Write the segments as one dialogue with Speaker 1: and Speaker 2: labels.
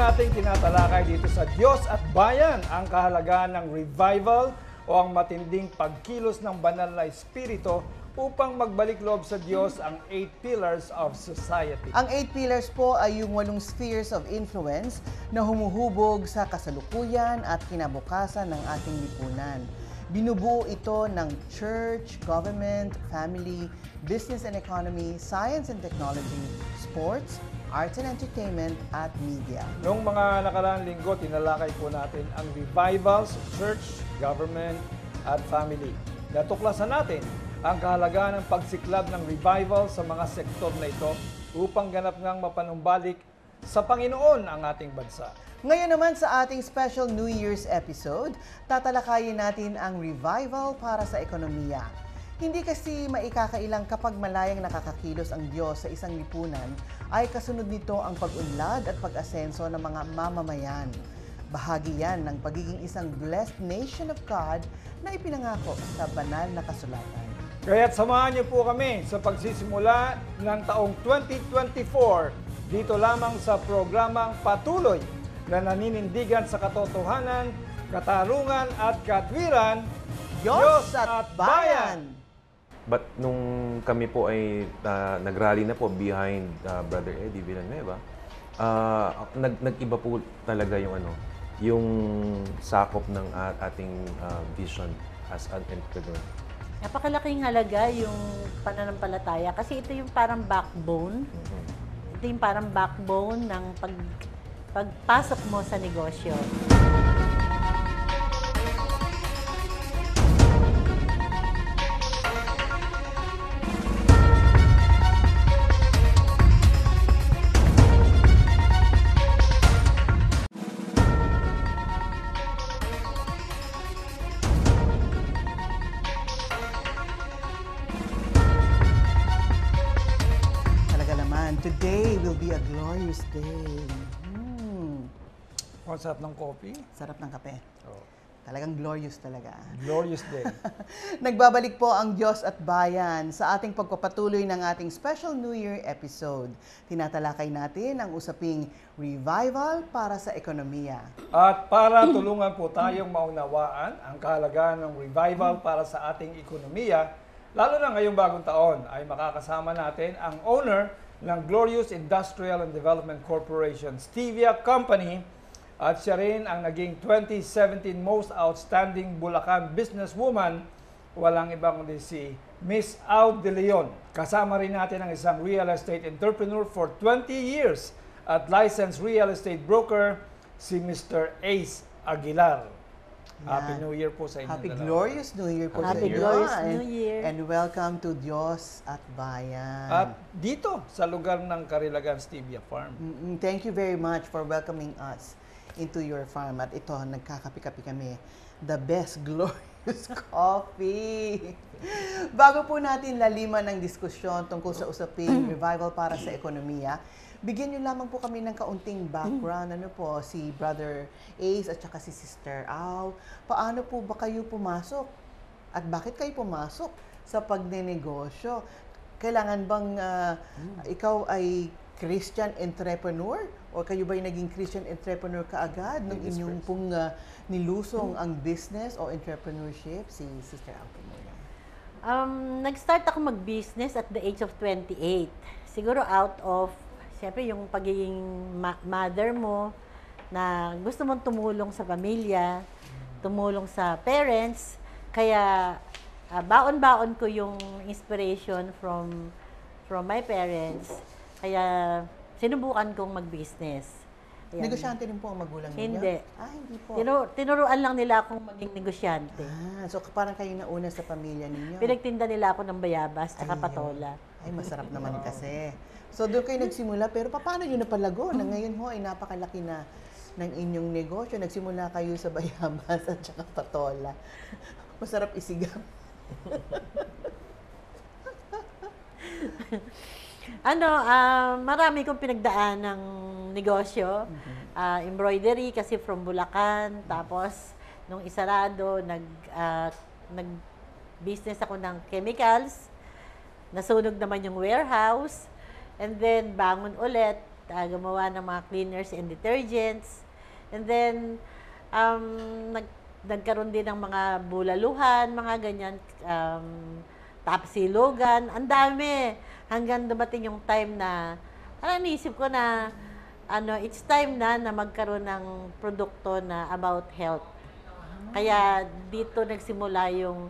Speaker 1: nating tinatalakay dito sa Diyos at Bayan ang kahalagahan ng revival o ang matinding pagkilos ng banal na espiritu upang magbalik loob sa Diyos ang 8 pillars of society.
Speaker 2: Ang 8 pillars po ay yung 8 spheres of influence na humuhubog sa kasalukuyan at kinabukasan ng ating lipunan. Binubuo ito ng church, government, family, business and economy, science and technology, sports, arts and entertainment, at media.
Speaker 1: Noong mga nakaraang linggo, tinalakay po natin ang revival sa church, government, at family. Natuklasan natin ang kahalagahan ng pagsiklab ng revival sa mga sektor na ito upang ganap ngang mapanumbalik sa Panginoon ang ating bansa.
Speaker 2: Ngayon naman sa ating special New Year's episode, tatalakayin natin ang revival para sa ekonomiya. Hindi kasi maikakailang kapag malayang nakakakilos ang Diyos sa isang lipunan, ay kasunod nito ang pag-unlad at pag-asenso ng mga mamamayan. Bahagi yan ng pagiging isang blessed nation of God na ipinangako sa banal na kasulatan.
Speaker 1: Kaya't samahan niyo po kami sa pagsisimula ng taong 2024 dito lamang sa programang Patuloy na naninindigan sa katotohanan, katarungan at katwiran,
Speaker 2: Diyos at Bayan!
Speaker 3: But nung kami po ay nag-rally na po behind Brother Eddie Villanueva, nag-iba po talaga yung yung sakop ng ating vision as an entrepreneur.
Speaker 4: Napakalaking halaga yung pananampalataya kasi ito yung parang backbone. Ito yung parang backbone ng pagpasok mo sa negosyo.
Speaker 2: Today will be a glorious day.
Speaker 1: Ang sarap ng coffee.
Speaker 2: Sarap ng kape.
Speaker 1: Oh.
Speaker 2: Talagang glorious talaga.
Speaker 1: Glorious day.
Speaker 2: Nagbabalik po ang Diyos at Bayan sa ating pagpapatuloy ng ating special New Year episode. Tinatalakay natin ang usaping revival para sa ekonomiya.
Speaker 1: At para tulungan po tayong maunawaan ang kahalagahan ng revival para sa ating ekonomiya, lalo na ngayong bagong taon, ay makakasama natin ang owner ng Glorious Industrial and Development Corporation, Stevia Company, at siya rin ang naging 2017 Most Outstanding Bulacan Businesswoman, walang ibang kundi si Miss Aud De Leon. Kasama rin natin ang isang real estate entrepreneur for 20 years at licensed real estate broker, si Mr. Ace Aguilar.
Speaker 2: Yan.
Speaker 1: Happy New Year po sa inyo.
Speaker 2: Happy glorious New Year po sa
Speaker 4: Happy
Speaker 2: inyo.
Speaker 4: glorious New Year.
Speaker 2: And welcome to Diyos at Bayan.
Speaker 1: At dito, sa lugar ng Carilagan Stevia Farm.
Speaker 2: Thank you very much for welcoming us into your farm. At ito, nagkakapi-kapi kami. The best glorious coffee. Bago po natin laliman ng diskusyon tungkol sa usaping revival para sa ekonomiya, bigyan niyo lamang po kami ng kaunting background. Ano po, si Brother Ace at saka si Sister Au. Paano po ba kayo pumasok? At bakit kayo pumasok sa pagnenegosyo? Kailangan bang ikaw ay Christian entrepreneur? O kayo ba'y naging Christian entrepreneur kaagad nung inyong pong nilusong ang business o entrepreneurship? Si Sister Au po muna.
Speaker 4: Nag-start ako mag-business at the age of 28. Siguro out of siyempre, yung pagiging mother mo na gusto mong tumulong sa pamilya, tumulong sa parents, kaya baon-baon ko yung inspiration from my parents. Kaya sinubukan kong mag-business. Ayan.
Speaker 2: Negosyante rin po ang magulang ninyo?
Speaker 4: Hindi.
Speaker 2: Hindi po.
Speaker 4: Tinuruan lang nila akong maging negosyante.
Speaker 2: So parang kayo nauna sa pamilya ninyo?
Speaker 4: Pinagtinda nila ako ng bayabas at patola.
Speaker 2: Ay, masarap naman kasi. So doon kayo nagsimula, pero paano nyo napalago na ngayon ho ay napakalaki na ng inyong negosyo? Nagsimula kayo sa bayabas at saka patola. Masarap isigam.
Speaker 4: Marami kong pinagdaan ng negosyo. Embroidery kasi from Bulacan. Tapos, nung isarado, nag-business ako ng chemicals. Nasunog naman yung warehouse. And then, bangon ulit. gumawa ng mga cleaners and detergents. And then, um, nagkaroon din ng mga bulaluhan, mga ganyan, tapsilogan, ang dami. Hanggang dumating yung time na, parang naisip ko na, it's time na magkaroon ng produkto na about health. Kaya dito nagsimula yung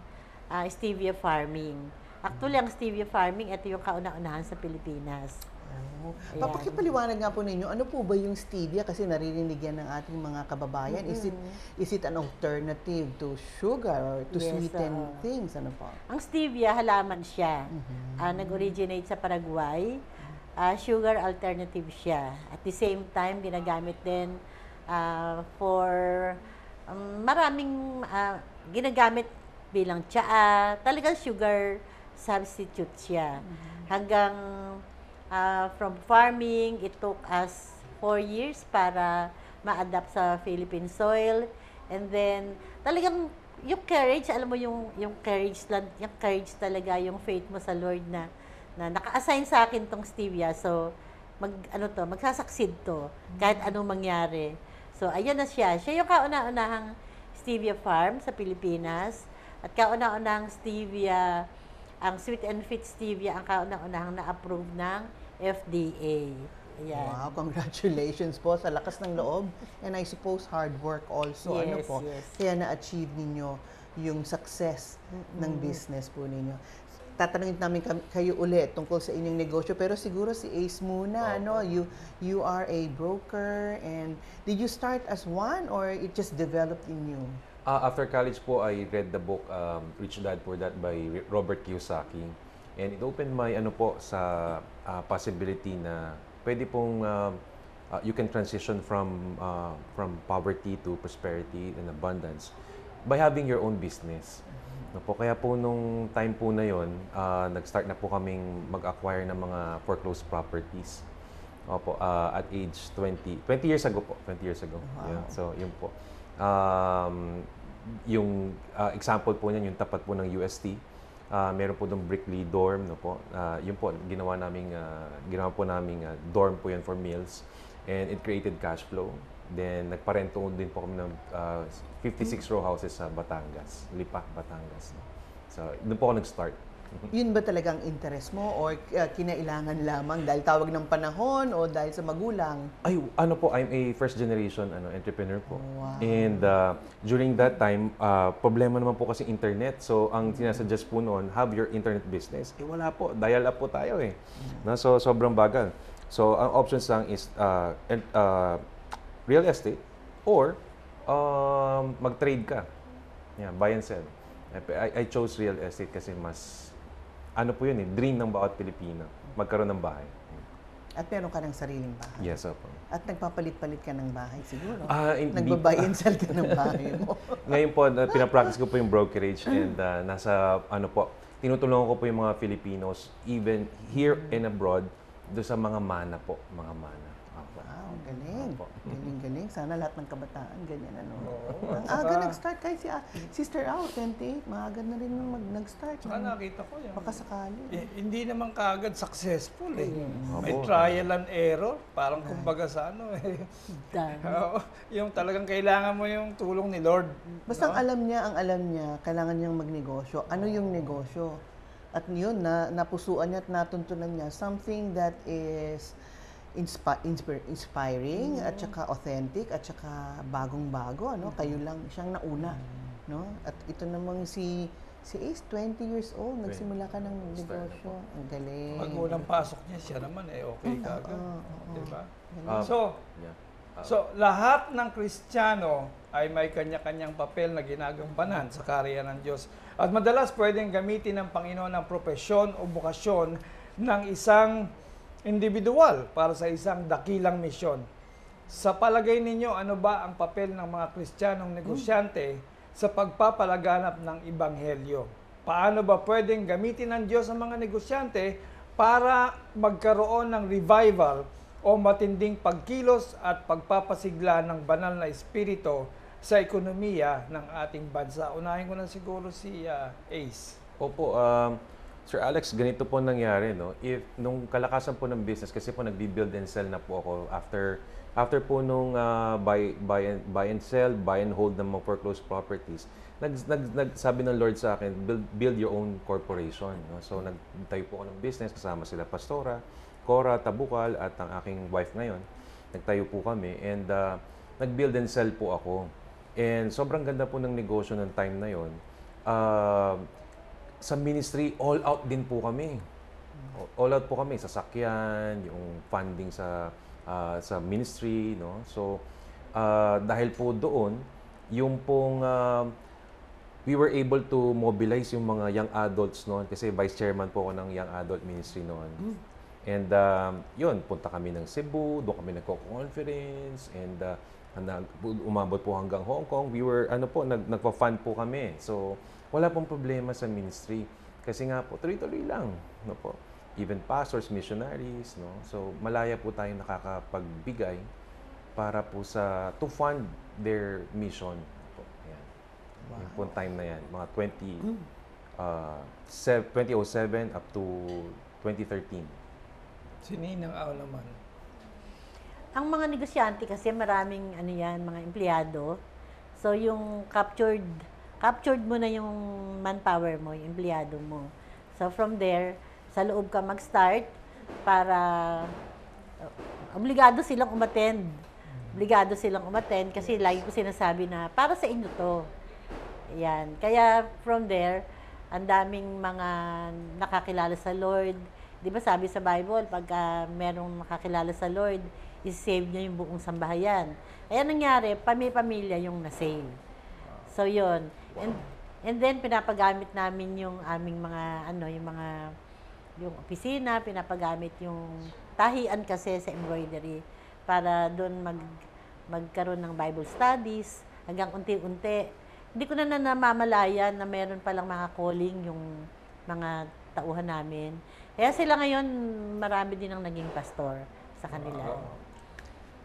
Speaker 4: stevia farming. Actually, ang stevia farming, ito yung kauna-unahan sa Pilipinas.
Speaker 2: Oh.
Speaker 4: Ayan.
Speaker 2: Papakipaliwanag nga po ninyo, ano po ba yung stevia? Kasi naririnig yan ng ating mga kababayan. Is it an alternative to sugar or to
Speaker 4: Yes,
Speaker 2: sweeten things? Ano po?
Speaker 4: Ang stevia, halaman siya. Nag-originate sa Paraguay. Sugar alternative siya. At the same time, ginagamit din for maraming ginagamit bilang tsaa. Talagang sugar substitute siya. Hanggang from farming, it took us 4 years para ma-adapt sa Philippine soil. And then, talagang yung courage, alam mo yung courage talaga, yung faith mo sa Lord na naka-assign sa akin tong stevia. So, magsasucceed to kahit anong mangyari. So, ayun na siya. Siya yung kauna-unahang stevia farm sa Pilipinas. At kauna-unahang stevia, ang Sweet and Fit stevia, ang kauna-unahang na-approve ng FDA. Ayan.
Speaker 2: Wow, congratulations po sa lakas ng loob. And I suppose hard work also. Ano
Speaker 4: Yes,
Speaker 2: po?
Speaker 4: yes.
Speaker 2: Kaya na-achieve ninyo yung success ng business po ninyo. Tatanungin namin kayo ulit tungkol sa inyong negosyo, pero siguro si Ace muna, ano, you are a broker, and did you start as one or it just developed in you?
Speaker 3: After college po, I read the book Rich Dad Poor Dad by Robert Kiyosaki. And it opened my sa possibility na pwede pong you can transition from poverty to prosperity and abundance by having your own business. No po, kaya po nung time po na yon, nag-start na po kaming mag-acquire ng mga foreclosed properties. Opo, at age 20 years ago po, 20 years ago.
Speaker 2: Wow.
Speaker 3: Yeah, so yun po. Yung example po niyan, yung tapat po ng UST. Meron po doon Brickley dorm, no po. Yun po ginawa po naming dorm po yan for meals, and it created cash flow. Then nagparento din po kami ng 56 row houses sa Batangas, Lipa, Batangas. No? So doon po ako nag-start.
Speaker 2: Yun ba talagang interest mo or kinailangan lamang dahil tawag ng panahon o dahil sa magulang?
Speaker 3: Ay, ano po, I'm a first generation entrepreneur po.
Speaker 2: Wow.
Speaker 3: And during that time, problema naman po kasi internet. So, ang sinasuggest po noon, have your internet business. Eh, wala po. Dial up po tayo eh. Na, so, sobrang bagal. So, ang options lang is real estate or mag-trade ka. Yeah, buy and sell. I chose real estate kasi mas, po yun dream ng bawat Pilipino, magkaroon ng bahay.
Speaker 2: At meron ka ng sariling bahay?
Speaker 3: Yes, opo.
Speaker 2: At nagpapalit-palit ka ng bahay siguro?
Speaker 3: Hindi
Speaker 2: Nagbabuy and sell ka ng bahay mo?
Speaker 3: Ngayon po, pinapractice ko po yung brokerage and tinutulungan ko po yung mga Filipinos, even here and abroad, doon sa mga mana po, mga mana.
Speaker 2: Wow, galing.
Speaker 3: Opo.
Speaker 2: Galing. Sana lahat ng kabataan ganyan, ano?
Speaker 1: Oo.
Speaker 2: Ang aga nag-start kahit si Sister Au, 28, maaga na rin nung nag-start.
Speaker 1: Saka nakita ko yan.
Speaker 2: Baka sakali.
Speaker 1: Hindi naman kaagad successful eh. May
Speaker 3: Opo.
Speaker 1: trial and error. Parang kumbaga sa
Speaker 4: Done.
Speaker 1: Oo, yung talagang kailangan mo yung tulong ni Lord.
Speaker 2: Basta ang alam niya, kailangan niyang magnegosyo. Ano yung negosyo? At yun, napusuan niya at natuntunan niya something that is inspiring at saka authentic at saka bagong-bago, ano? Kayo lang siyang nauna, no? At ito namang si Ace, 20 years old, nagsimula ka ng negosyo. Ang galing.
Speaker 1: Pag unang pasok niya, siya naman okay kaagad. Diba?
Speaker 3: Yeah.
Speaker 1: So, lahat ng Kristiyano ay may kanya-kanyang papel na ginagampanan sa karya ng Diyos. At madalas pwedeng gamitin ng Panginoon ang propesyon o bukasyon ng isang individual para sa isang dakilang misyon. Sa palagay ninyo, ano ba ang papel ng mga Kristiyanong negosyante sa pagpapalaganap ng Ebanghelyo? Paano ba pwedeng gamitin ng Diyos ang mga negosyante para magkaroon ng revival o matinding pagkilos at pagpapasigla ng banal na espiritu sa ekonomiya ng ating bansa? Unahin ko na siguro si Ace.
Speaker 3: Opo, Sir Alex, ganito po nangyari, no? If nung kalakasan po ng business, kasi po nagbi-build and sell na po ako after po nung buy and sell, buy and hold ng mga foreclosed properties, sabi ng Lord sa akin, build your own corporation, no? So nagtayo po ako ng business kasama sila Pastora, Cora Tabukal at ang aking wife ngayon. Nagtayo po kami and nag-build and sell po ako. And sobrang ganda po ng negosyo ng time na yon. Sa ministry, all out din po kami. All out po kami, sasakyan, yung funding sa ministry, no? So, dahil po doon, yung pong we were able to mobilize yung mga young adults noon kasi vice chairman po ako ng young adult ministry noon. And yun, punta kami ng Cebu, doon kami nagko-conference and umabot po hanggang Hong Kong. We were nagpa-fund po kami. So, wala pong problema sa ministry. Kasi nga po, tuloy-tuloy lang. No po. Even pastors, missionaries. No? So, malaya po tayong nakakapagbigay para po to fund their mission. Po. Ayan.
Speaker 2: Wow.
Speaker 3: Yung po time na yan. Mga 2007 up to 2013.
Speaker 1: Si Ninang Ao naman.
Speaker 4: Ang mga negosyante kasi maraming mga empleyado. So yung captured mo na yung manpower mo, yung empleyado mo. So from there, sa loob ka mag-start para obligado silang umattend. Obligado silang umattend kasi lagi ko sinasabi na para sa inyo to. Ayan. Kaya from there, ang daming mga nakakilala sa Lord. Di ba sabi sa Bible, pagka merong nakakilala sa Lord, i-save niya yung buong sambahayan. Kaya nangyari, pamilya yung na-save. So, yun. And then, pinapagamit namin yung aming mga, yung opisina, pinapagamit yung tahian kasi sa embroidery para doon magkaroon ng Bible studies hanggang unti-unti. Hindi ko na namamalayan na meron palang mga calling yung mga tauhan namin. Kaya sila ngayon, marami din ang naging pastor sa kanila.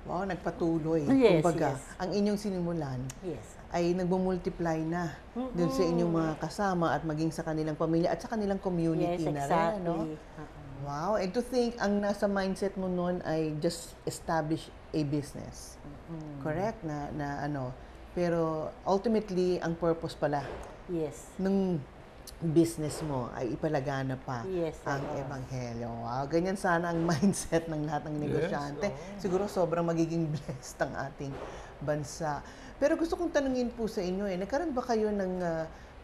Speaker 2: Wow, nagpatuloy.
Speaker 4: Yes,
Speaker 2: Kumbaga,
Speaker 4: yes.
Speaker 2: ang inyong sinimulan
Speaker 4: Yes.
Speaker 2: ay nagmumultiply na dun sa inyong mga kasama at maging sa kanilang pamilya at sa kanilang community
Speaker 4: Yes,
Speaker 2: na
Speaker 4: exactly.
Speaker 2: rin, no? Wow, and to think, ang nasa mindset mo noon ay just establish a business. Correct? Pero ultimately, ang purpose pala
Speaker 4: Yes.
Speaker 2: ng business mo ay ipalagana pa
Speaker 4: Yes,
Speaker 2: ang
Speaker 4: oo.
Speaker 2: ebanghelyo. Wow, ganyan sana ang mindset ng lahat ng negosyante. Siguro sobrang magiging blessed ang ating bansa. Pero gusto kong tanungin po sa inyo, nagkaroon ba kayo ng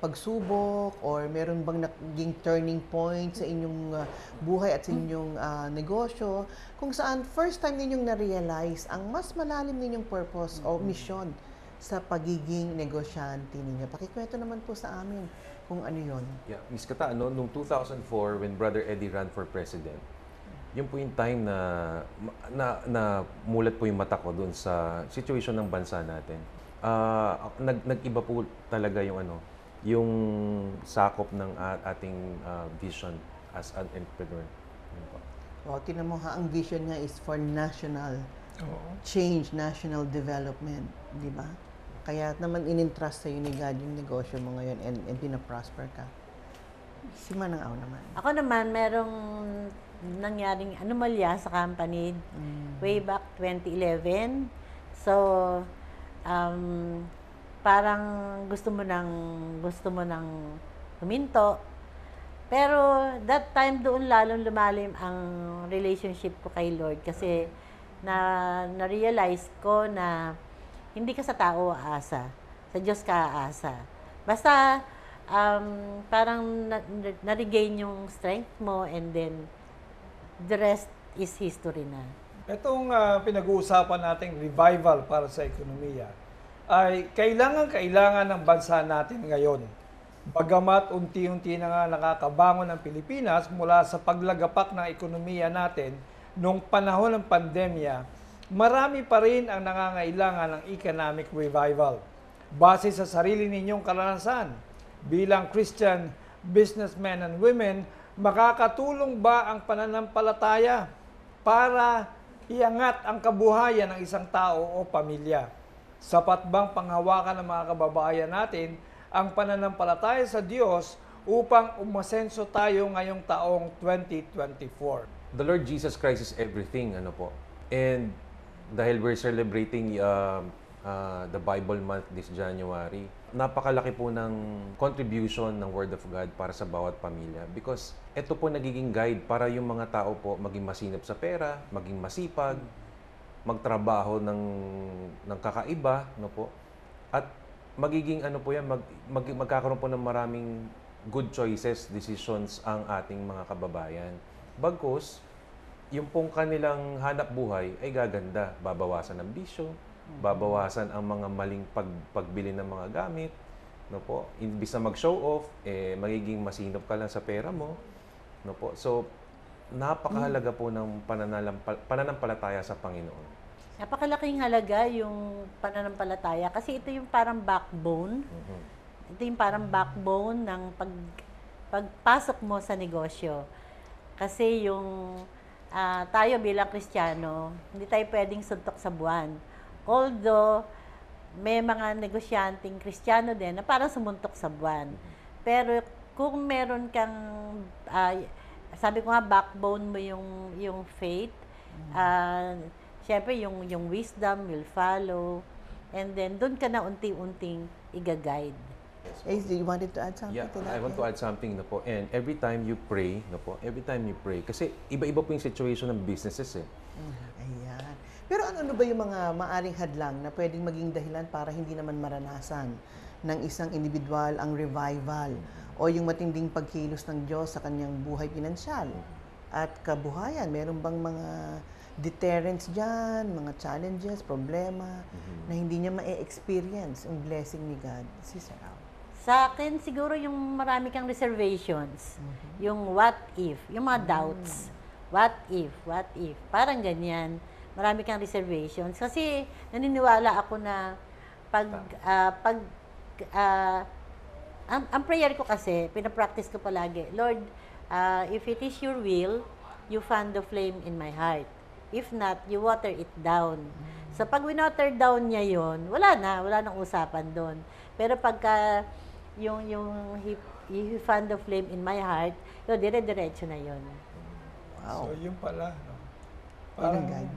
Speaker 2: pagsubok or meron bang naging turning point sa inyong buhay at sa inyong negosyo kung saan first time ninyong na-realize ang mas malalim ninyong purpose o mission sa pagiging negosyante ninyo? Pakikwento naman po sa amin kung ano yon.
Speaker 3: Yeah, Miss Kata, noong 2004 when Brother Eddie ran for president, yun po yung time na mulat po yung mata ko doon sa situation ng bansa natin. Nag-iba po talaga yung sakop ng ating vision as an entrepreneur. Yun po.
Speaker 2: Wow, tinan mo ang vision niya is for national change, national development, di ba? Kaya naman in-entrust sa'yo ni God yung negosyo mo ngayon and pinaprosper ka. Si Manang Ao naman.
Speaker 4: Ako naman, merong nangyaring anomalya sa company way back 2011. So, parang gusto mo nang huminto. Pero that time doon lalong lumalim ang relationship ko kay Lord kasi na-realize ko na hindi ka sa tao aasa, sa Diyos ka aasa. Basta parang na-regain yung strength mo and then the rest is history na.
Speaker 1: Itong pinag-uusapan nating revival para sa ekonomiya ay kailangan ng bansa natin ngayon. Bagamat unti-unti na nga nakakabangon ang Pilipinas mula sa paglagapak ng ekonomiya natin nung panahon ng pandemya, marami pa rin ang nangangailangan ng economic revival. Base sa sarili ninyong karanasan, bilang Christian businessmen and women, makakatulong ba ang pananampalataya para iangat ang kabuhayan ng isang tao o pamilya? Sapat bang panghawakan ng mga kababayan natin ang pananampalataya sa Diyos upang umasenso tayo ngayong taong 2024?
Speaker 3: The Lord Jesus Christ is everything, ano po. And dahil we're celebrating the Bible month this January, napakalaki po ng contribution ng Word of God para sa bawat pamilya. Because ito po nagiging guide para yung mga tao po maging masinop sa pera, maging masipag, magtrabaho ng kakaiba, no po. At magiging ano po yan, magkakaroon po ng maraming good choices, decisions ang ating mga kababayan. Bagkus, yung pong kanilang hanap buhay ay gaganda. Babawasan ng bisyo, babawasan ang mga maling pagbili ng mga gamit, no po. Imbis na mag-show off, magiging masinop ka lang sa pera mo, no po. So, napakahalaga po ng pananampalataya sa Panginoon.
Speaker 4: Napakalaking halaga yung pananampalataya kasi ito yung parang backbone. Ito yung parang backbone ng pagpasok mo sa negosyo. Kasi yung tayo bilang Kristiyano, hindi tayo pwedeng suntok sa buwan. Although, may mga negosyanteng Kristiyano din na parang sumuntok sa buwan. Pero kung meron kang, sabi ko nga, backbone mo yung faith, syempre yung wisdom will follow, and then doon ka na unti-unting i-guide.
Speaker 2: Ace, you wanted to add something
Speaker 3: Yeah,
Speaker 2: to that?
Speaker 3: I want to add something na po. And every time you pray, no po, every time you pray, kasi iba-iba po yung situation ng businesses eh.
Speaker 2: Ayan. Pero ano ba yung mga maaring hadlang na pwedeng maging dahilan para hindi naman maranasan ng isang individual ang revival o yung matinding pagkilos ng Diyos sa kanyang buhay pinansyal at kabuhayan? Meron bang mga deterrents dyan, mga challenges, problema na hindi niya ma-experience ang blessing ni God? Sister Al.
Speaker 4: Sa akin, siguro yung marami kang reservations. Yung what if, yung mga doubts. What if, parang ganyan. Marami kang reservations. Kasi naniniwala ako na ang prayer ko kasi, pinapractice ko palagi, Lord, if it is your will, you fan the flame in my heart. If not, you water it down. So pag winoter down niya yon, wala nang usapan doon. Pero pagka yung he fan the flame in my heart, yun, dire-diretso na yun.
Speaker 2: Wow.
Speaker 1: So, yun pala. No?
Speaker 2: Yun ang guide.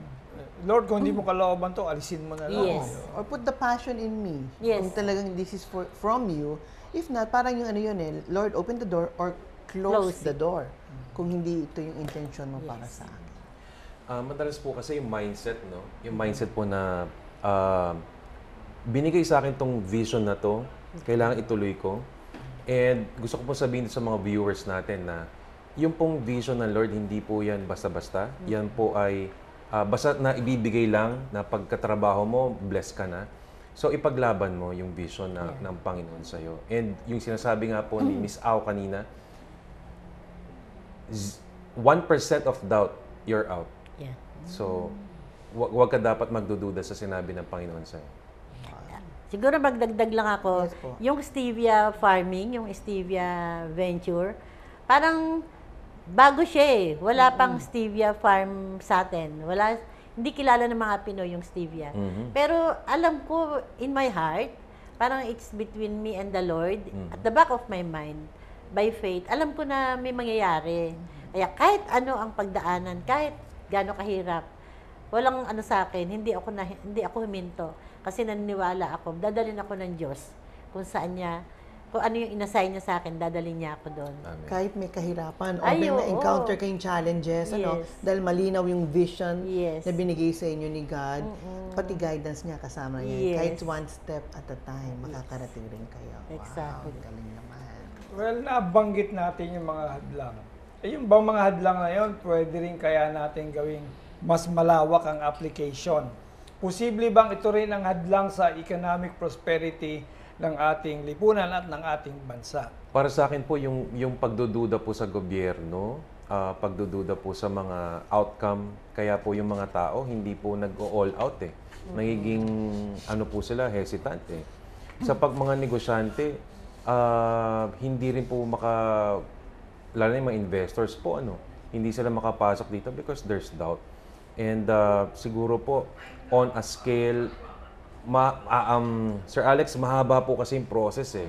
Speaker 1: Lord, kung hindi mo kalooban to, alisin mo na lang.
Speaker 4: Yes.
Speaker 2: Or put the passion in me.
Speaker 4: Yes.
Speaker 2: Kung talagang this is from you. If not, parang yung ano yun eh, Lord, open the door or close the
Speaker 4: Close it.
Speaker 2: door. Kung hindi ito yung intention mo para
Speaker 4: Yes.
Speaker 2: sa akin.
Speaker 3: Madalas po kasi yung mindset, no? Yung mindset po na binigay sa akin tong vision na to, kailangan ituloy ko. And gusto ko po sabihin sa mga viewers natin na yung pong vision ng Lord, hindi po yan basta-basta. Yan po ay basta na ibibigay lang na pagkatrabaho mo, bless ka na. So ipaglaban mo yung vision ng Panginoon sa'yo. And yung sinasabi nga po ni Miss Au kanina, 1% of doubt, you're out.
Speaker 4: Yeah.
Speaker 3: So, wag ka dapat magdududa sa sinabi ng Panginoon sa'yo.
Speaker 4: Siguro magdagdag lang ako,
Speaker 2: Yes po.
Speaker 4: yung stevia farming, yung stevia venture, parang bago siya eh. Wala pang stevia farm sa atin. Hindi kilala ng mga Pinoy yung stevia. Pero alam ko in my heart, parang it's between me and the Lord, at the back of my mind, by faith, alam ko na may mangyayari. Kaya kahit ano ang pagdaanan, kahit gaano kahirap, walang ano sa akin, hindi ako huminto. Kasi naniniwala ako, dadalhin ako ng Diyos kung ano yung inassign niya sa akin, dadalhin niya ako doon.
Speaker 3: Amen.
Speaker 2: Kahit may kahirapan o
Speaker 4: Ay,
Speaker 2: may
Speaker 4: oo.
Speaker 2: na-encounter kayong challenges, ano,
Speaker 4: Yes.
Speaker 2: dahil malinaw yung vision
Speaker 4: Yes.
Speaker 2: na binigay sa inyo ni God, pati guidance niya kasama niya.
Speaker 4: Yes.
Speaker 2: Kahit one step at a time, makakarating rin kayo.
Speaker 4: Exactly.
Speaker 2: Wow, galing naman.
Speaker 1: Well, nabanggit natin yung mga hadlang. Yung bang mga hadlang na yun, pwede rin kaya natin gawing mas malawak ang application. Posible bang ito rin ang hadlang sa economic prosperity ng ating lipunan at ng ating bansa?
Speaker 3: Para sa akin po, yung pagdududa po sa gobyerno, pagdududa po sa mga outcome, kaya po yung mga tao hindi po nag-all out eh. Nagiging ano po sila, hesitant eh. Sa mga negosyante, hindi rin po lalo na yung mga investors po, hindi sila makapasok dito because there's doubt. And siguro po, on a scale, Sir Alex, mahaba po kasi yung process eh.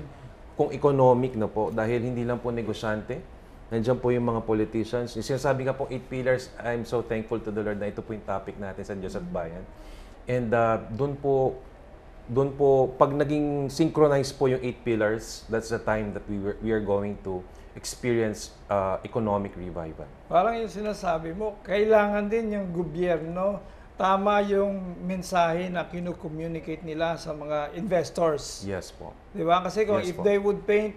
Speaker 3: kung economic na po, dahil hindi lang po negosyante, nandiyan po yung mga politicians. Yung sinasabi nga po 8 pillars, I'm so thankful to the Lord na ito po yung topic natin sa Diyos at Bayan. And doon po, pag naging synchronized po yung 8 pillars, that's the time that we are going to experience economic revival.
Speaker 1: Parang yung sinasabi mo, kailangan din yung gobyerno, tama yung mensahe na kinu-communicate nila sa mga investors.
Speaker 3: Yes po.
Speaker 1: Di ba? Kasi kung
Speaker 3: Yes
Speaker 1: if
Speaker 3: po.
Speaker 1: they would paint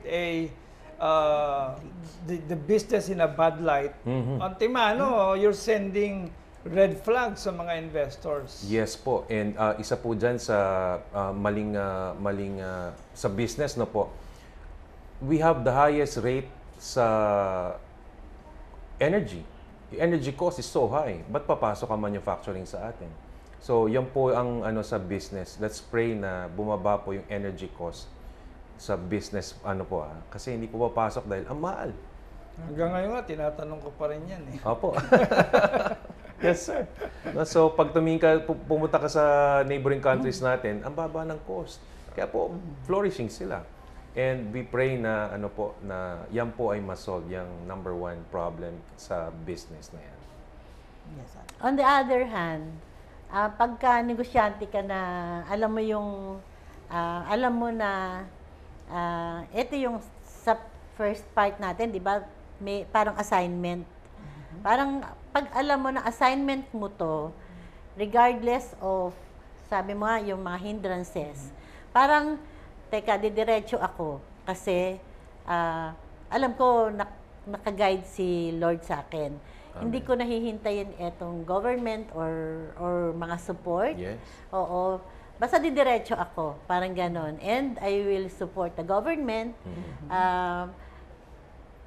Speaker 1: the business in a bad light, antimano, you're sending red flags sa mga investors.
Speaker 3: Yes po. And isa po dyan sa maling sa business, no po. We have the highest rate sa energy. The energy cost is so high. Ba't papasok ang manufacturing sa atin? So, yan po ang sa business. Let's pray na bumaba po yung energy cost sa business kasi hindi po papasok dahil ang mahal.
Speaker 1: Hanggang ngayon nga, tinatanong ko pa rin yan eh.
Speaker 3: Opo. Yes, sir. No, so, pag tumingin ka, pumunta ka sa neighboring countries natin, ang baba ng cost. Kaya po, flourishing sila. And we pray na, na yan po ay masolve yung number one problem sa business na yan.
Speaker 2: Yes, sir.
Speaker 4: On the other hand, pagka negosyante ka na, alam mo na, ito yung sa first part natin, di ba, may parang assignment. Parang pag alam mo na assignment mo to, regardless of, sabi mo nga, yung mga hindrances, parang, teka, didiretso ako kasi alam ko naka-guide si Lord sa akin. Hindi ko nahihintayin etong government or mga support.
Speaker 3: Yes.
Speaker 4: Oo. Basta didiretso ako, parang ganon. And I will support the government.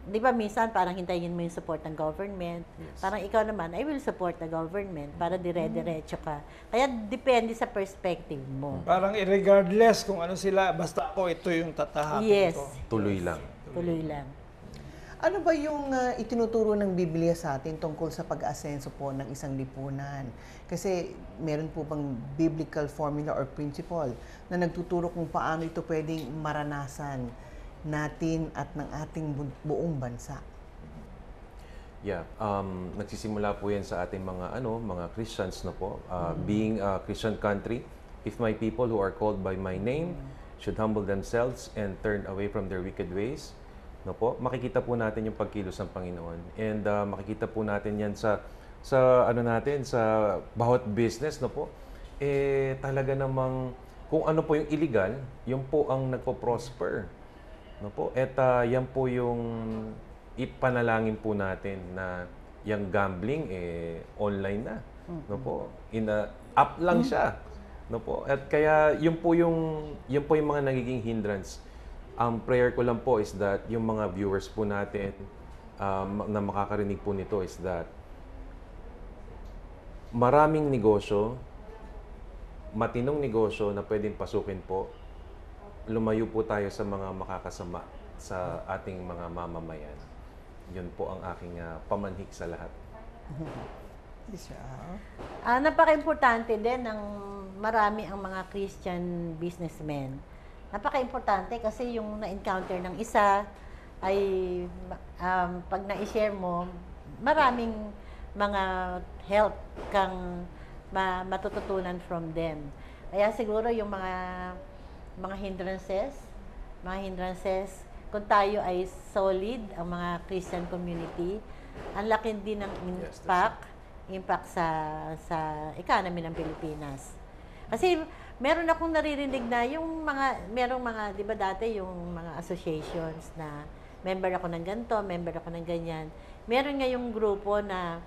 Speaker 4: Di ba minsan parang hintayin mo yung support ng government.
Speaker 3: Yes.
Speaker 4: Parang ikaw naman, I will support the government para dire-diretso ka. Kaya depende sa perspective mo.
Speaker 1: Parang regardless kung ano sila, basta ako ito yung tatahakin
Speaker 4: Yes.
Speaker 1: ko.
Speaker 3: Tuloy lang.
Speaker 4: Tuloy lang.
Speaker 2: Ano ba yung itinuturo ng Biblia sa atin tungkol sa pag-asenso po ng isang lipunan? Kasi meron po bang biblical formula or principle na nagtuturo kung paano ito pwedeng maranasan natin at ng ating buong bansa?
Speaker 3: Yeah, nagsisimula po yan sa ating mga Christians na po. Being a Christian country, if my people who are called by my name should humble themselves and turn away from their wicked ways, no po, makikita po natin yung pagkilos ng Panginoon. And makikita po natin yan sa bawat business, no po. Talaga namang kung ano po yung illegal, yun po ang nagpo-prosper. No po. At yan po yung ipanalangin po natin na yung gambling online na. No po. App lang siya. No po. At kaya yun po yung mga nagiging hindrance. Ang prayer ko lang po is that yung mga viewers po natin na makakarinig po nito is that maraming negosyo, matinong negosyo na pwedeng pasukin po, lumayo po tayo sa mga makakasama sa ating mga mamamayan. Yun po ang aking pamanhik sa lahat.
Speaker 4: Napaka-importante din ng marami ang mga Christian businessmen. Napaka-importante kasi yung na-encounter ng isa ay pag na-share mo, maraming mga help kang matututunan from them. Kaya siguro yung mga hindrances, kung tayo ay solid, ang mga Christian community, ang laki din ng impact sa economy ng Pilipinas. Kasi meron akong naririnig na merong mga, di ba dati yung mga associations na member ako ng ganito, member ako ng ganyan. Meron ngayong grupo na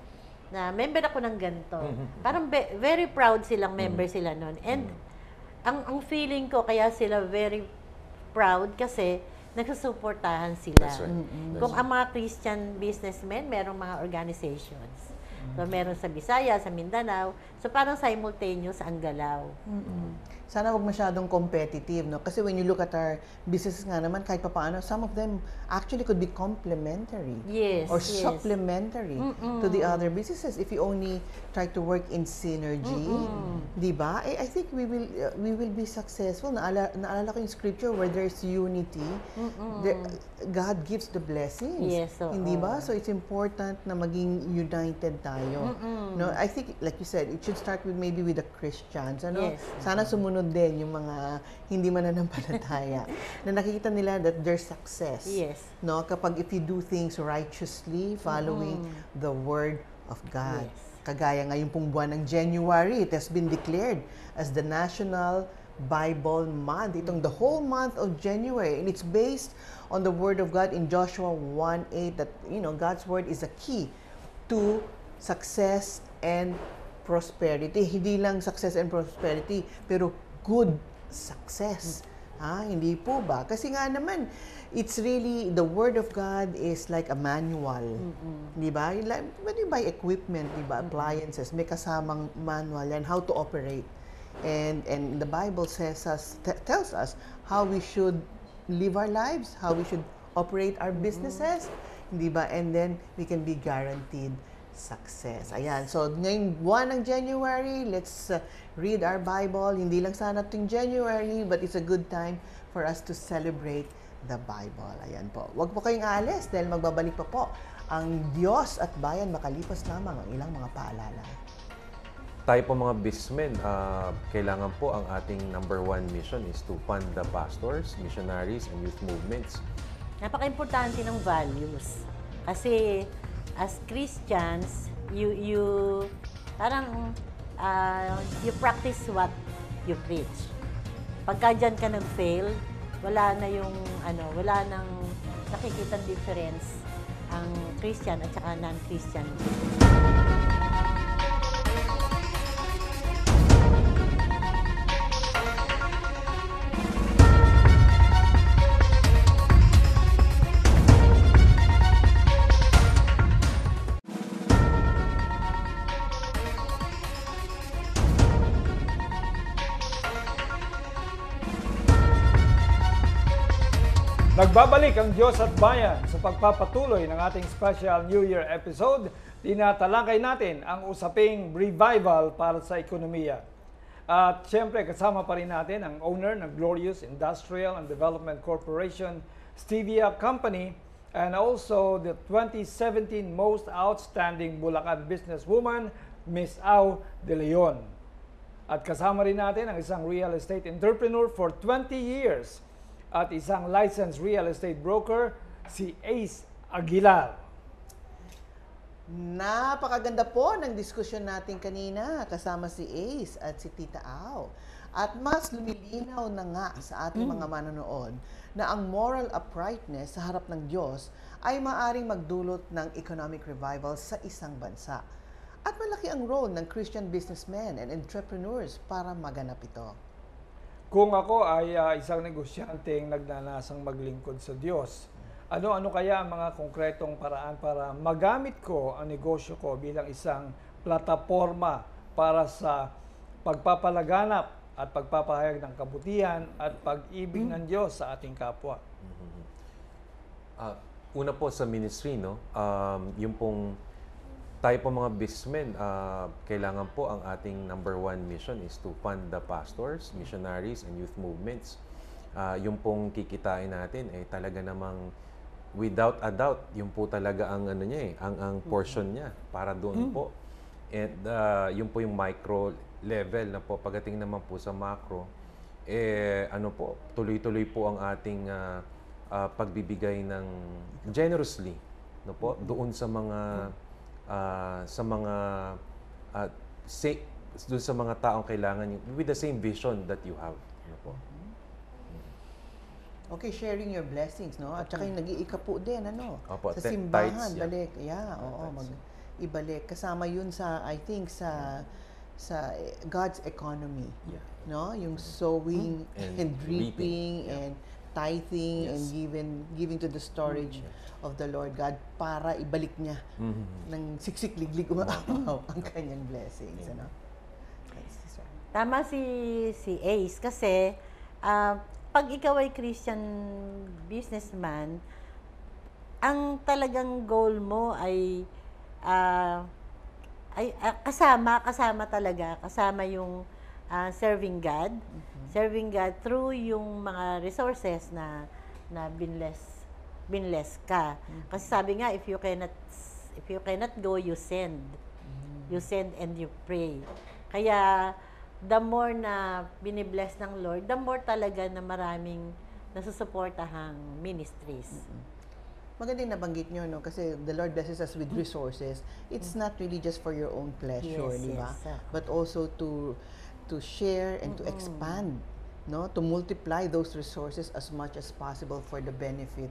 Speaker 4: member ako ng ganito. Parang very proud silang member sila nun. And ang feeling ko kaya sila very proud kasi nagsusuportahan sila.
Speaker 3: That's right.
Speaker 4: Kung ang mga Christian businessmen, merong mga organizations. So, meron sa Visayas, sa Mindanao. So, parang simultaneous ang galaw.
Speaker 2: sana wag masyadong competitive, no? Kasi when you look at our businesses nga naman, kahit papaano, some of them actually could be complementary.
Speaker 4: Yes,
Speaker 2: Or
Speaker 4: yes.
Speaker 2: supplementary to the other businesses if you only try to work in synergy. Di ba? I think we will be successful. Naalala ko yung scripture where there's unity, God gives the blessings.
Speaker 4: Yes, oo.
Speaker 2: Hindi ba? So it's important na maging united tayo. No, I think like you said, it should start with maybe with the Christians. Ano?
Speaker 4: Yes.
Speaker 2: Sana sumunod din yung mga hindi mananampalataya na nakikita nila that there's success.
Speaker 4: Yes.
Speaker 2: No, kapag if you do things righteously, following the word of God.
Speaker 4: Yes.
Speaker 2: Kagaya ngayon pong buwan ng January, it has been declared as the National Bible Month. Itong the whole month of January, and it's based on the word of God in Joshua 1:8 that God's word is a key to success and prosperity. Hindi lang success and prosperity, pero good success. Hindi po ba? Kasi nga naman, it's really, the Word of God is like a manual. Di ba? Like, when you buy equipment, di ba? Appliances, may kasamang manual yan, how to operate. And the Bible tells us how we should live our lives, how we should operate our businesses. Di ba? And then, we can be guaranteed success. Ayan. So, ngayong buwan ng January, let's read our Bible. Hindi lang sana tuwing January, but it's a good time for us to celebrate the Bible. Ayan po. Huwag po kayong aalis dahil magbabalik pa po ang Diyos at Bayan makalipas lamang ang ilang mga paalala.
Speaker 3: Tayo po mga businessmen, kailangan po ang ating number one mission is to fund the pastors, missionaries, and youth movements.
Speaker 4: Napaka-importante ng values. Kasi as Christians, you parang you practice what you preach. Pagka dyan ka nag-fail, wala nang nakikitang difference ang Christian at saka non-Christian.
Speaker 1: Nagbabalik ang Diyos at Bayan sa pagpapatuloy ng ating special New Year episode. Tinatalakay natin ang usaping revival para sa ekonomiya. At syempre kasama pa rin natin ang owner ng Glorious Industrial and Development Corporation, Stevia Company, and also the 2017 Most Outstanding Bulacan Businesswoman, Miss Au De Leon. At kasama rin natin ang isang real estate entrepreneur for 20 years at isang licensed real estate broker, si Ace Aguilar.
Speaker 2: Napakaganda po ng diskusyon natin kanina kasama si Ace at si Tita Au. At mas lumilinaw na nga sa ating mga manonood na ang moral uprightness sa harap ng Diyos ay maaring magdulot ng economic revival sa isang bansa. At malaki ang role ng Christian businessmen and entrepreneurs para maganap ito.
Speaker 1: Kung ako ay isang negosyanteng nagnanasang maglingkod sa Diyos, ano-ano kaya ang mga konkretong paraan para magamit ko ang negosyo ko bilang isang plataforma para sa pagpapalaganap at pagpapahayag ng kabutihan at pag-ibig ng Diyos sa ating kapwa?
Speaker 3: Una po sa ministry, yung pong tayo po mga businessmen, kailangan po ang ating number one mission is to fund the pastors, missionaries, and youth movements. Yung pong kikitain natin ay talaga namang without a doubt, yung po talaga ang ang portion niya para doon po. And yung po yung micro level na po pagdating naman po sa macro, tuloy-tuloy po ang ating pagbibigay ng generously, doon sa mga doon sa mga taong kailangan with the same vision that you have.
Speaker 2: Okay, sharing your blessings, no? At saka yung nag-iikapu din,
Speaker 3: Opo,
Speaker 2: sa simbahan,
Speaker 3: tithes, yeah.
Speaker 2: balik. Yeah, ibalik. Kasama yun sa, I think, sa God's economy.
Speaker 3: Yeah.
Speaker 2: No? Yung sowing and reaping and tithing and giving to the storage of the Lord God para ibalik niya ng siksik-liglig umaapaw ang kanyang blessings.
Speaker 4: Tama si Ace kasi pag ikaw ay Christian businessman, ang talagang goal mo ah, kasama talaga, kasama yung serving God through yung mga resources na binless ka. Kasi sabi nga, if you cannot go, you send. You send and you pray. Kaya the more na binibless ng Lord, the more talaga na maraming nasusuportahang ministries.
Speaker 2: Magandang nabanggit nyo, no? Kasi the Lord blesses us with resources. It's not really just for your own pleasure,
Speaker 4: Yes,
Speaker 2: di ba?
Speaker 4: yes.
Speaker 2: But also to share and to expand, no? To multiply those resources as much as possible for the benefit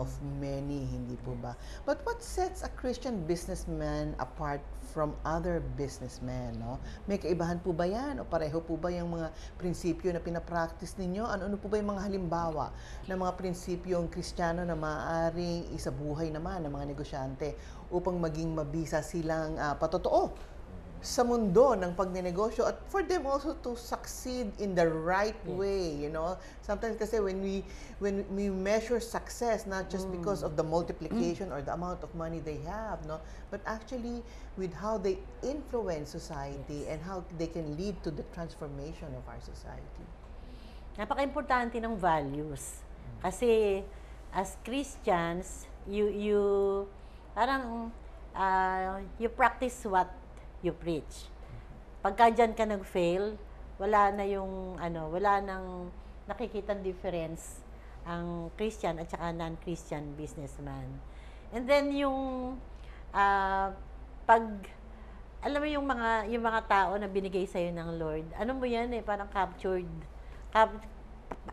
Speaker 2: of many, hindi po ba? But what sets a Christian businessman apart from other businessmen, no? May kaibahan po ba yan? O pareho po ba yung mga prinsipyo na pinapractice ninyo? Ano po ba yung mga halimbawa ng mga prinsipyong Kristiyano na maaaring isabuhay naman ng mga negosyante upang maging mabisa silang patotoo sa mundo ng pagnenegosyo at for them also to succeed in the right way, you know. Sometimes kasi when we measure success not just because of the multiplication or the amount of money they have, no, but actually with how they influence society and how they can lead to the transformation of our society.
Speaker 4: Napaka-importante ng values. Kasi as Christians, you parang you practice what you preach. Pagka dyan ka nag-fail, wala nang nakikitang difference ang Christian at saka non-Christian businessman. And then alam mo yung mga tao na binigay sa iyo ng Lord, ano mo yan parang captured.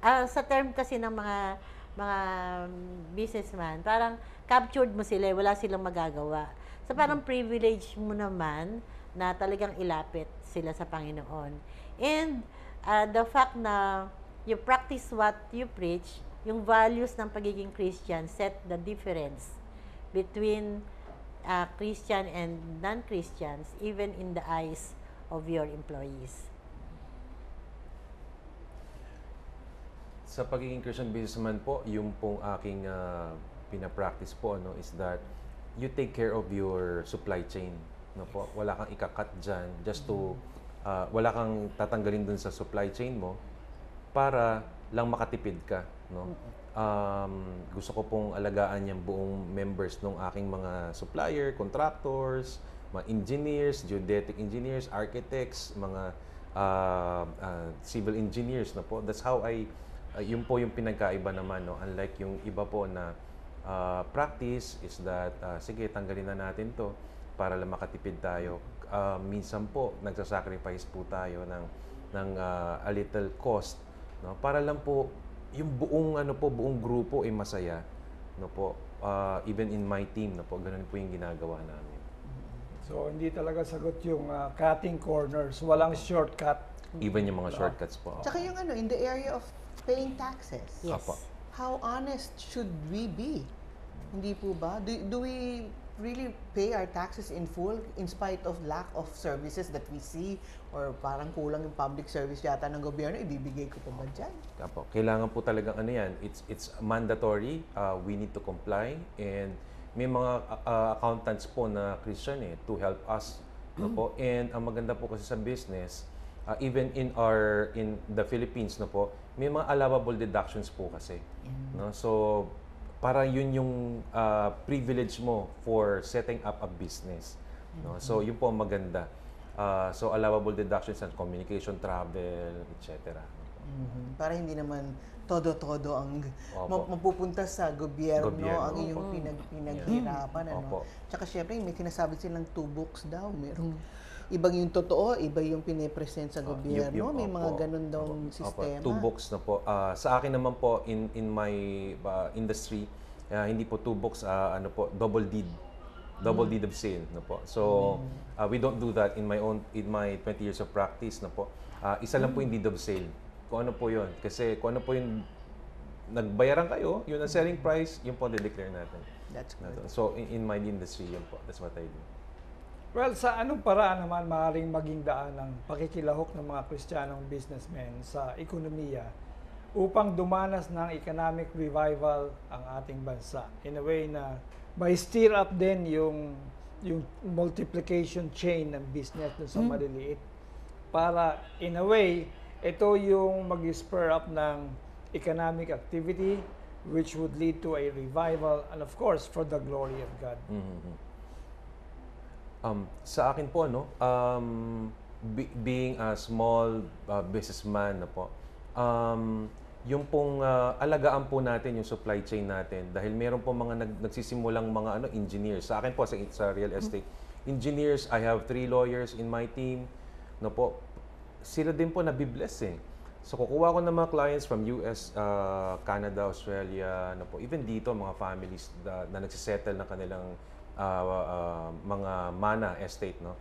Speaker 4: Sa term kasi ng mga businessman, parang captured mo sila, wala silang magagawa. So parang privilege mo naman na talagang ilapit sila sa Panginoon. And the fact na you practice what you preach, yung values ng pagiging Christian set the difference between Christian and non-Christians, even in the eyes of your employees.
Speaker 3: Sa pagiging Christian businessman po, yung pong aking pinapractice po is that you take care of your supply chain. No po, wala kang ikakat dyan just to wala kang tatanggalin dun sa supply chain mo para lang makatipid ka, no? Gusto ko pong alagaan yung buong members ng aking mga supplier, contractors, mga engineers, geodetic engineers, architects, mga civil engineers na po. That's how yun po yung pinagkaiba naman, no? Unlike yung iba po na practice is that sige, tanggalin na natin to para lang makatipid tayo. Minsan po nagsasacrifice po tayo ng a little cost, no? Para lang po yung buong grupo ay masaya, no po. Even in my team, no po, ganun po yung ginagawa namin.
Speaker 1: So, hindi talaga sagot yung cutting corners. Walang shortcut.
Speaker 3: Even yung mga shortcuts po.
Speaker 2: Tsaka yung in the area of paying taxes.
Speaker 4: Yes.
Speaker 3: Apo.
Speaker 2: How honest should we be? Hindi po ba? Do we really pay our taxes in full in spite of lack of services that we see or parang kulang yung public service yata ng gobyerno, ibibigay ko pa ba dyan?
Speaker 3: Apo. Kailangan po talagang yan, it's mandatory, we need to comply, and may mga accountants po na Christian to help us, no po. And ang maganda po kasi sa business, even in the Philippines, no po, may mga allowable deductions po kasi, no. So para yun yung privilege mo for setting up a business, no. So yun po ang maganda. So allowable deductions and communication, travel, etc.
Speaker 2: Para hindi naman todo-todo ang
Speaker 3: Opo.
Speaker 2: mapupunta sa gobyerno ang
Speaker 3: Gobyerno,
Speaker 2: iyong pinaghirapan.
Speaker 3: Opo.
Speaker 2: Tsaka syempre, may sinasabi silang 2 books daw. Merong ibang yung totoo, iba yung pinipresent sa gobyerno. May mga
Speaker 3: opo.
Speaker 2: ganun daw
Speaker 3: Opo.
Speaker 2: sistema.
Speaker 3: 2 books na po. Sa akin naman po, in my industry, hindi po 2 books, double deed. Double deed of sale na po. So, we don't do that in my 20 years of practice na po. Isa lang po yung deed of sale. Kung ano po yun. Kasi kung ano po yung nagbayaran kayo, yun ang selling price, yun po declare natin.
Speaker 2: That's good.
Speaker 3: So, in my industry, yun po. That's what I do.
Speaker 1: Well, sa anong paraan naman maaaring maging daan ng pakikilahok ng mga Kristiyanong businessmen sa ekonomiya upang dumanas ng economic revival ang ating bansa? In a way na by stir up din yung multiplication chain ng business dun sa maliliit. Para in a way, ito yung mag-spur up ng economic activity which would lead to a revival and of course for the glory of God.
Speaker 3: Sa akin po, no, being a small businessman na po, yung pong alagaan po natin yung supply chain natin dahil meron po mga nagsisimulang mga engineers. Sa akin po sa real estate, engineers, I have 3 lawyers in my team, no po. Sila din po nabibless eh. So kukuha ko ng mga clients from US, Canada, Australia, no po. Even dito mga families na nagsisettle ng kanilang mga mana estate, no.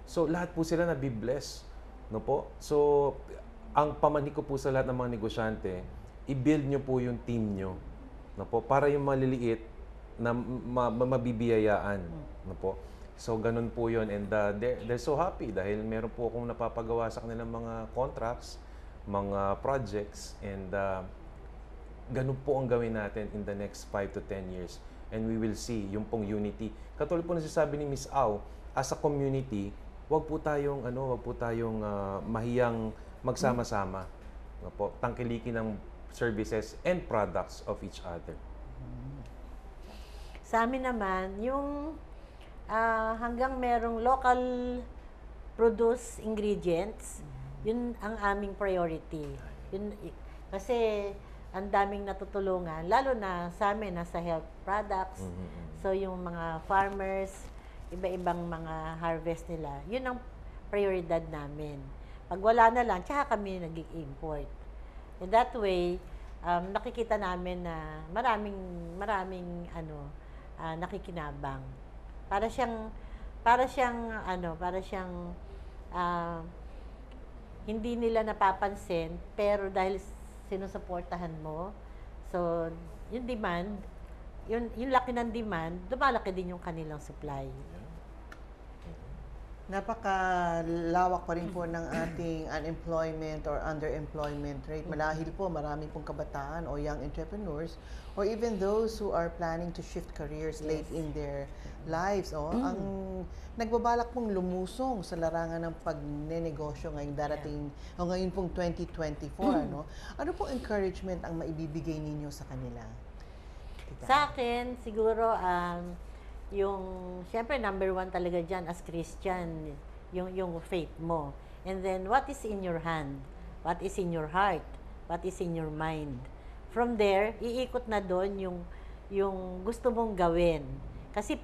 Speaker 3: So lahat po sila nabibless, no po. So ang pamanhi ko po sa lahat ng mga negosyante, i-build nyo po yung team nyo, no po, para yung maliliit na mabibiyayaan, no po. So ganun po yun, and they're so happy dahil meron po akong napapagawa sa kanilang mga contracts, mga projects, and ganun po ang gawin natin in the next 5 to 10 years. And we will see yung pong unity. Katulad po nasasabi ni Miss Au, as a community, wag po tayong mahiyang magsama-sama. No po, tangkilikin ng services and products of each other.
Speaker 4: Sa amin naman, yung hanggang merong local produce ingredients, yun ang aming priority. Yun, kasi ang daming natutulungan, lalo na sa amin, nasa health products. So, yung mga farmers, iba-ibang mga harvest nila, yun ang prioridad namin. Pag wala na lang, tsaka kami nag-import. In that way, nakikita namin na maraming nakikinabang. Para siyang hindi nila napapansin, pero dahil sinusuportahan mo, so yung demand, yung laki ng demand, lumalaki din yung kanilang supply.
Speaker 2: Napakalawak pa rin po ng ating unemployment or underemployment rate. Malahil po, marami pong kabataan o young entrepreneurs or even those who are planning to shift careers late in their lives. Ang nagbabalak pong lumusong sa larangan ng pagnenegosyo ngayong darating, o ngayon pong 2024. Ano pong encouragement ang maibibigay ninyo sa kanila?
Speaker 4: Sa akin, siguro, syempre, number 1 talaga dyan as Christian, yung faith mo. And then, what is in your hand? What is in your heart? What is in your mind? From there, iikot na doon yung gusto mong gawin. Kasi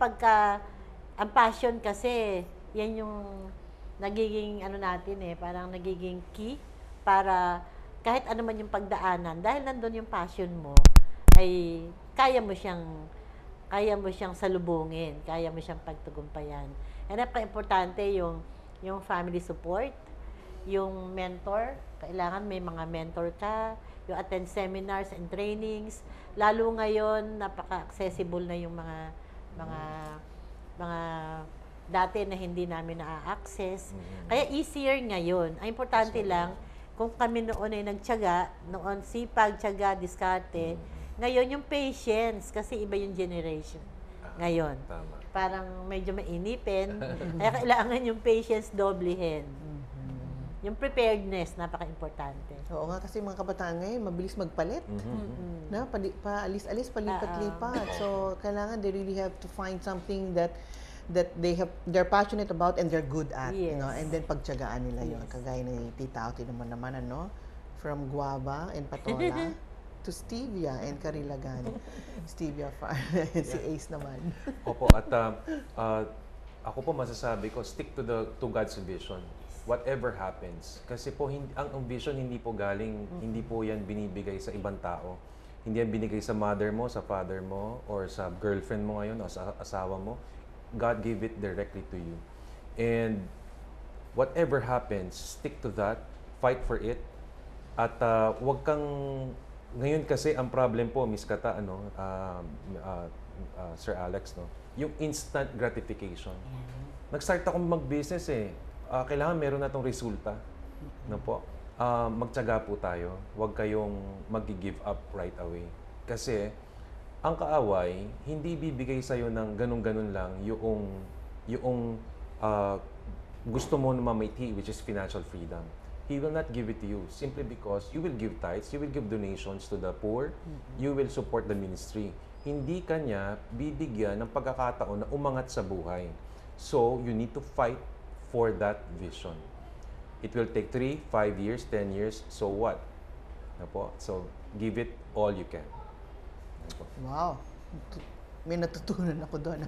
Speaker 4: ang passion kasi, yan yung nagiging, parang nagiging key para kahit ano man yung pagdaanan, dahil nandun yung passion mo, ay kaya mo siyang salubungin, kaya mo siyang pagtagumpayan. And napaka-importante yung family support, yung mentor, kailangan may mga mentor ka, yung attend seminars and trainings, lalo ngayon napaka-accessible na yung mga dati na hindi namin na-access. Kaya easier ngayon. Ang importante lang, kung kami noon ay nagtiyaga, noon sipag, tiyaga, diskarte, ngayon yung patience, kasi iba yung generation. Ngayon.
Speaker 3: Tama.
Speaker 4: Parang medyo mainipin. Kaya kailangan yung patience doblehin. Yung preparedness, napaka-importante.
Speaker 2: Oo nga, kasi mga kabataan ngayon, mabilis magpalit. Na, paalis-alis, palipat-lipat. So, kailangan they really have to find something that they're passionate about and they're good at.
Speaker 4: Yes.
Speaker 2: And then pagtiyagaan nila yun. Kagaya ni Tita Auti naman, from guava and patola to stevia and karilagan. Stevia farm. Si Ace naman.
Speaker 3: Opo, at ako po masasabi ko, stick to God's vision. Whatever happens. Kasi po, ang vision hindi po galing, hindi po yan binibigay sa ibang tao. Hindi yan binigay sa mother mo, sa father mo, or sa girlfriend mo ngayon, o sa asawa mo. God gave it directly to you. And whatever happens, stick to that, fight for it, at wag kang Ngayon kasi ang problem po, Miss Kata, Sir Alex, no, yung instant gratification. Nag-start akong mag-business kailangan meron na tong resulta. No po? Magtiyaga po tayo. Huwag kayong mag-give up right away. Kasi ang kaaway, hindi bibigay sa'yo ng ganun-ganun lang yung gusto mo na mamiti, which is financial freedom. He will not give it to you simply because you will give tithes, you will give donations to the poor, you will support the ministry. Hindi kanya bibigyan ng pagkakataon na umangat sa buhay. So, you need to fight for that vision. It will take 3, 5 years, 10 years, so what? Ano po? So, give it all you can. Ano po?
Speaker 2: Wow. May natutunan ako doon.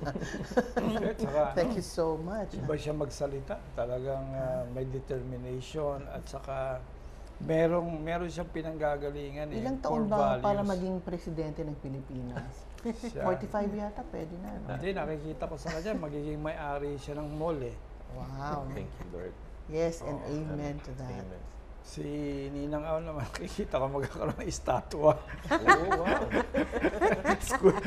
Speaker 1: Saka,
Speaker 2: Thank you so much.
Speaker 1: iba siya magsalita. Talagang may determination at saka meron siyang pinanggagalingan.
Speaker 2: Ilang
Speaker 1: core
Speaker 2: taon ba
Speaker 1: values.
Speaker 2: para maging presidente ng Pilipinas?
Speaker 1: Siya.
Speaker 2: 45 yata, pwede na. No?
Speaker 1: Hindi, nakikita ko sa kanya, magiging may-ari siya ng mall
Speaker 2: Wow.
Speaker 3: Thank you, Lord.
Speaker 2: Yes, and amen to that.
Speaker 3: Amen.
Speaker 1: Si Ninang Aw naman, nakikita ko magkakaroon ng estatwa.
Speaker 3: Oh, wow.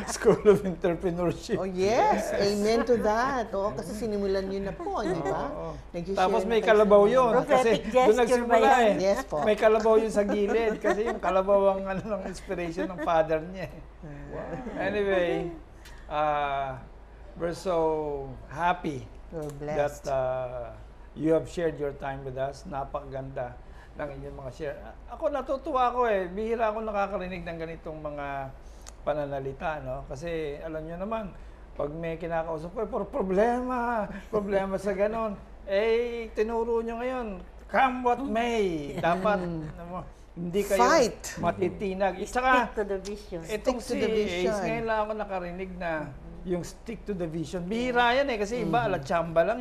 Speaker 1: School of Entrepreneurship.
Speaker 2: Oh yes, amen to that. Oo, kasi sinimulan niyo na po, di ba?
Speaker 1: Oo.
Speaker 2: Nag-share
Speaker 1: Tapos
Speaker 2: na
Speaker 1: may
Speaker 2: kayo
Speaker 1: kalabaw
Speaker 2: sa-
Speaker 1: yun. Kasi
Speaker 4: Prophetic
Speaker 1: doon
Speaker 4: gesture
Speaker 1: nagsimula
Speaker 4: ba yan?
Speaker 2: Yes po.
Speaker 1: May kalabaw yun sa gilid. Kasi yung kalabaw ang ng inspiration ng father niya. Anyway, we're so happy
Speaker 2: We're
Speaker 1: that
Speaker 2: blessed.
Speaker 1: you have shared your time with us. Napakaganda ng inyong mga share. Ako natutuwa ako bihira ako nakakarinig ng ganitong mga pananalita, no? Kasi alam niyo naman, pag may kinakausap ko, problema sa ganon. Tinuro niyo ngayon, come what may. Dapat, hindi kayo
Speaker 2: Fight.
Speaker 1: matitinag. Saka,
Speaker 4: Stick to the vision.
Speaker 1: itong
Speaker 2: Stick to
Speaker 1: si
Speaker 2: the vision.
Speaker 1: Ace, ngayon lang ako nakarinig na yung stick to the vision. Bihira yan kasi iba, ala chamba lang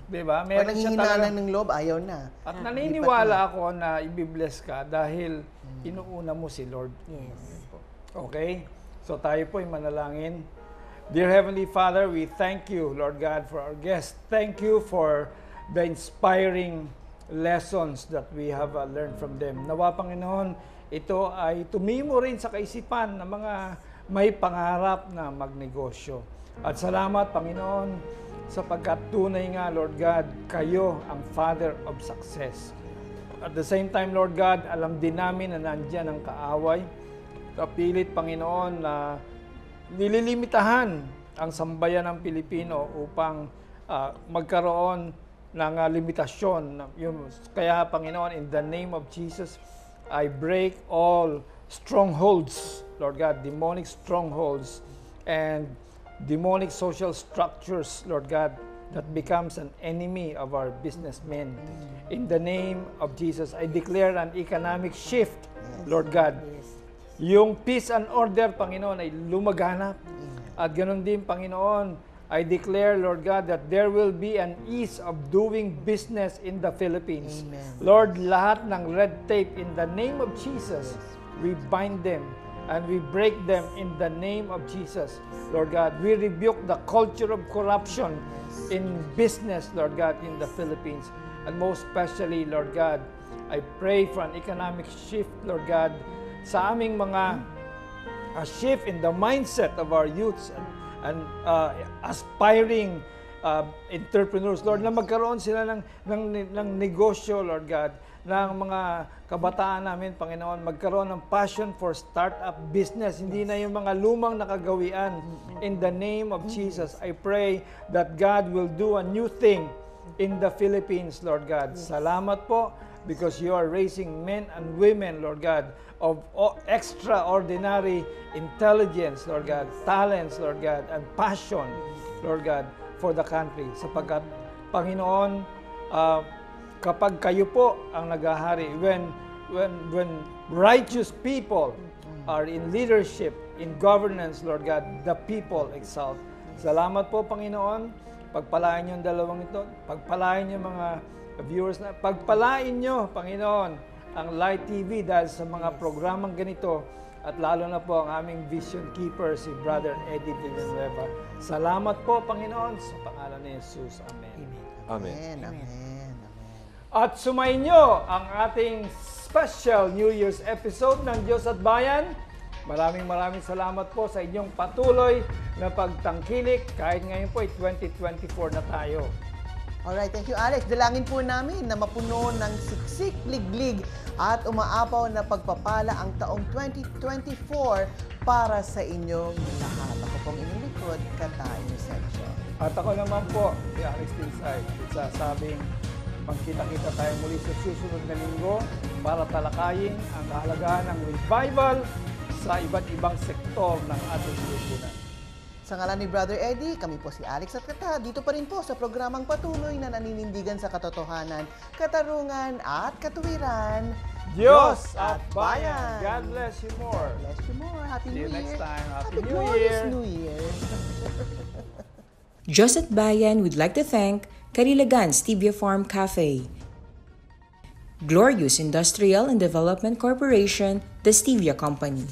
Speaker 1: Diba?
Speaker 2: Pag
Speaker 1: Meron siya
Speaker 2: nanghihina
Speaker 1: talaga.
Speaker 2: lang ng loob, ayaw na.
Speaker 1: At naniniwala ako na ibibless ka dahil inuuna mo si Lord.
Speaker 4: Yes.
Speaker 1: Okay? So tayo po ay manalangin. Dear Heavenly Father, we thank you, Lord God, for our guest. Thank you for the inspiring lessons that we have learned from them. Nawa, Panginoon, ito ay tumimo rin sa kaisipan ng mga may pangarap na magnegosyo. At salamat, Panginoon, sapagkat tunay nga, Lord God, kayo ang Father of Success. At the same time, Lord God, alam din namin na nandyan ang kaaway. Kapilit, Panginoon, na nililimitahan ang sambayan ng Pilipino upang magkaroon ng limitasyon. Kaya, Panginoon, in the name of Jesus, I break all strongholds, Lord God, demonic strongholds and demonic social structures, Lord God, that becomes an enemy of our businessmen. In the name of Jesus, I declare an economic shift, Lord God.
Speaker 4: Yes.
Speaker 1: Yung peace and order, Panginoon, ay lumaganap. At ganoon din, Panginoon, I declare, Lord God, that there will be an ease of doing business in the Philippines.
Speaker 2: Amen.
Speaker 1: Lord, lahat ng red tape, in the name of Jesus, we bind them and we break them in the name of Jesus. Lord God, we rebuke the culture of corruption in business, Lord God, in the Philippines. And most especially, Lord God, I pray for an economic shift, Lord God, sa aming mga a shift in the mindset of our youths and aspiring entrepreneurs, Lord, na magkaroon sila ng negosyo, Lord God, ng mga kabataan namin, Panginoon, magkaroon ng passion for startup business, hindi na yung mga lumang nakagawian. In the name of Jesus, I pray that God will do a new thing in the Philippines, Lord God. Salamat po because you are raising men and women, Lord God, of extraordinary intelligence, Lord God, talents, Lord God, and passion, Lord God, for the country. Sapagkat, Panginoon, kapag kayo po ang naghahari, when righteous people are in leadership, in governance, Lord God, the people exalt. Salamat po, Panginoon. Pagpalain niyo ang dalawang ito. Pagpalain niyo mga viewers na. Pagpalain niyo, Panginoon, ang Light TV dahil sa mga programang ganito. At lalo na po ang aming vision keeper, si Brother Eddie Villanueva. Salamat po, Panginoon, sa pangalan ni Jesus. Amen.
Speaker 3: Amen.
Speaker 2: Amen. Amen.
Speaker 1: At sumayin nyo ang ating special New Year's episode ng Diyos at Bayan. Maraming salamat po sa inyong patuloy na pagtangkilik kahit ngayon po ay 2024 na tayo.
Speaker 2: Alright, thank you Alex. Dalangin po namin na mapuno ng siksik, liglig at umaapaw na pagpapala ang taong 2024 para sa inyong lahat. Ako pong inyong likod, Kata Inocencio.
Speaker 1: At ako naman po, si Alex Tinsay, nagsasabing magkita-kita tayo muli sa susunod na linggo para talakayin ang kahalagahan ng revival sa iba't ibang sektor ng ating lipunan.
Speaker 2: Sa ngalan ni Brother Eddie, kami po si Alex at Kata. Dito pa rin po sa programang patuloy na naninindigan sa katotohanan, katarungan at katuwiran.
Speaker 1: Diyos at Bayan! God bless you more!
Speaker 2: Bless you more. Happy
Speaker 1: See
Speaker 2: New
Speaker 1: you
Speaker 2: Year.
Speaker 1: next time. Happy New
Speaker 2: glorious
Speaker 1: Year.
Speaker 2: New Year.
Speaker 5: Diyos at Bayan would like to thank Karilagan Stevia Farm Cafe, Glorious Industrial and Development Corporation, the Stevia Company,